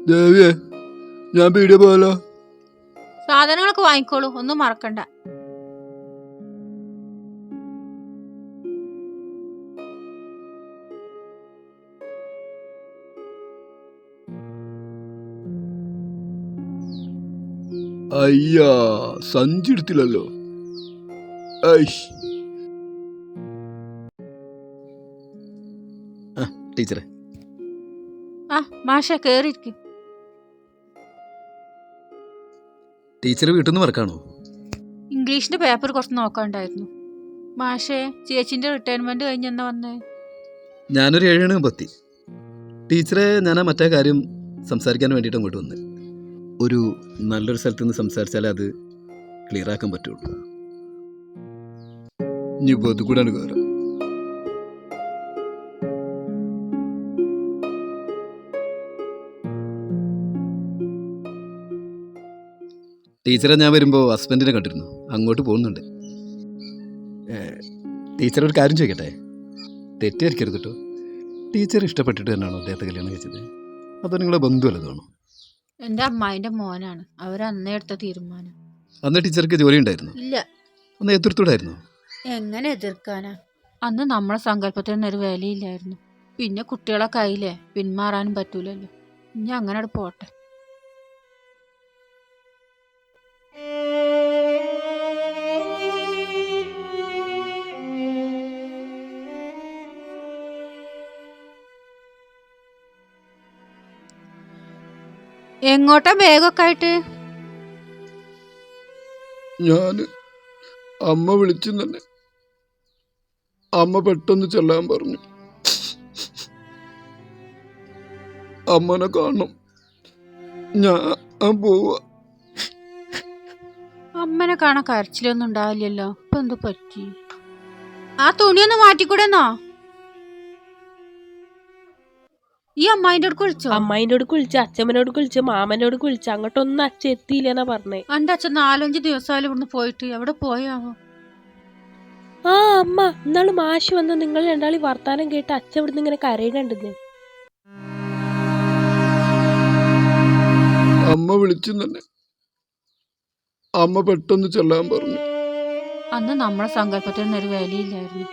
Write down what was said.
ദേവിയെ ഞാൻ പീടിയ പോയാലോ? സാധനങ്ങളൊക്കെ വാങ്ങിക്കോളൂ, ഒന്നും മറക്കണ്ട. അയ്യാ, സഞ്ചി എടുത്തില്ലല്ലോ. ടീച്ചറെ. ആ മാഷ കേറിയിരിക്ക്. ടീച്ചർ വീട്ടിൽ നിന്ന് വർക്കാണോ? ഇംഗ്ലീഷിന്റെ പേപ്പർ കുറച്ച് നോക്കാണ്ടായിരുന്നു. മാഷേ, ചേച്ചിന്റെ റിട്ടയർമെന്റ് കഴിഞ്ഞെന്നാ വന്നേ? ഞാനൊരു 7:10. ടീച്ചറെ, ഞാൻ ആ മറ്റേ കാര്യം സംസാരിക്കാൻ വേണ്ടിയിട്ട് അങ്ങോട്ട് വന്ന്. ഒരു നല്ലൊരു സ്ഥലത്ത് നിന്ന് സംസാരിച്ചാലേ അത് ക്ലിയർ ആക്കാൻ പറ്റുള്ളൂ. ഇനിയിപ്പോ അത് കൂടെ കയറാം. ടീച്ചറെ, ഞാൻ വരുമ്പോൾ ഹസ്ബൻഡിനെ കണ്ടിരുന്നു, അങ്ങോട്ട് പോകുന്നുണ്ട്. ടീച്ചർ ഒരു കാര്യം ചോദിക്കട്ടെ? തെറ്റിദ്ധരിക്കരുത് കേട്ടോ. ടീച്ചർ ഇഷ്ടപ്പെട്ടിട്ട് തന്നെയാണോ അദ്ദേഹത്തെ കല്യാണം കഴിച്ചത്? അതോ നിങ്ങളെ ബന്ധുവല്ലതാണോ? എന്റെ അമ്മായിന്റെ മോനാണ്, അവരന്നേ എടുത്ത തീരുമാനം. അന്ന് ടീച്ചർക്ക് ജോലി ഉണ്ടായിരുന്നു? ഇല്ല. അന്ന് എതിർത്തൂടായിരുന്നു? എങ്ങനെ എതിർക്കാനാ? അന്ന് നമ്മളെ സങ്കല്പത്തിനൊന്നും ഒരു വിലയില്ലായിരുന്നു. പിന്നെ കുട്ടികളെ കയ്യിലേ പിന്മാറാനും പറ്റൂലല്ലോ. ഇനി അങ്ങനെ അവിടെ പോട്ടെ. എങ്ങോട്ടാ ബാഗൊക്കെ ആയിട്ട്? ഞാന് അമ്മ വിളിച്ചു തന്നെ. അമ്മ പെട്ടെന്ന് ചെല്ലാൻ പറഞ്ഞു. അമ്മനെ കാണണം, ഞാൻ പോവാ. അമ്മനെ കാണാൻ കരച്ചിലൊന്നും ഉണ്ടാവില്ലല്ലോ. ഇപ്പൊ എന്ത് പറ്റി? ആ തുണിയൊന്ന് മാറ്റിക്കൂടെന്നോ? ഈ അമ്മായിന്റെ അടുക്ക് വിളിച്ചോ? അമ്മായിന്റെ അടുക്ക് വിളിച്ചു, അച്ഛമ്മനോട് വിളിച്ചു, മാമനോട് വിളിച്ചു. അങ്ങോട്ടൊന്നും അച്ഛൻ എത്തിയില്ലെന്നാ പറഞ്ഞേ. എന്റെ അച്ഛൻ 4-5 ദിവസമായാലും ഇവിടുന്ന് പോയിട്ട് എവിടെ പോയാവോ? ആ അമ്മ, ഇന്നാള് മാഷ് വന്ന നിങ്ങൾ രണ്ടാളി വർത്താനം കേട്ട് അച്ഛൻ ഇവിടുന്ന് ഇങ്ങനെ കരയുന്നുണ്ടെന്ന്. അമ്മ വിളിച്ചു തന്നെ. അമ്മ പെട്ടെന്ന് ചെല്ലാൻ പറഞ്ഞു. അന്ന് നമ്മളെ സങ്കല്പത്തിനൊന്നും ഒരു വിലയില്ലായിരുന്നു.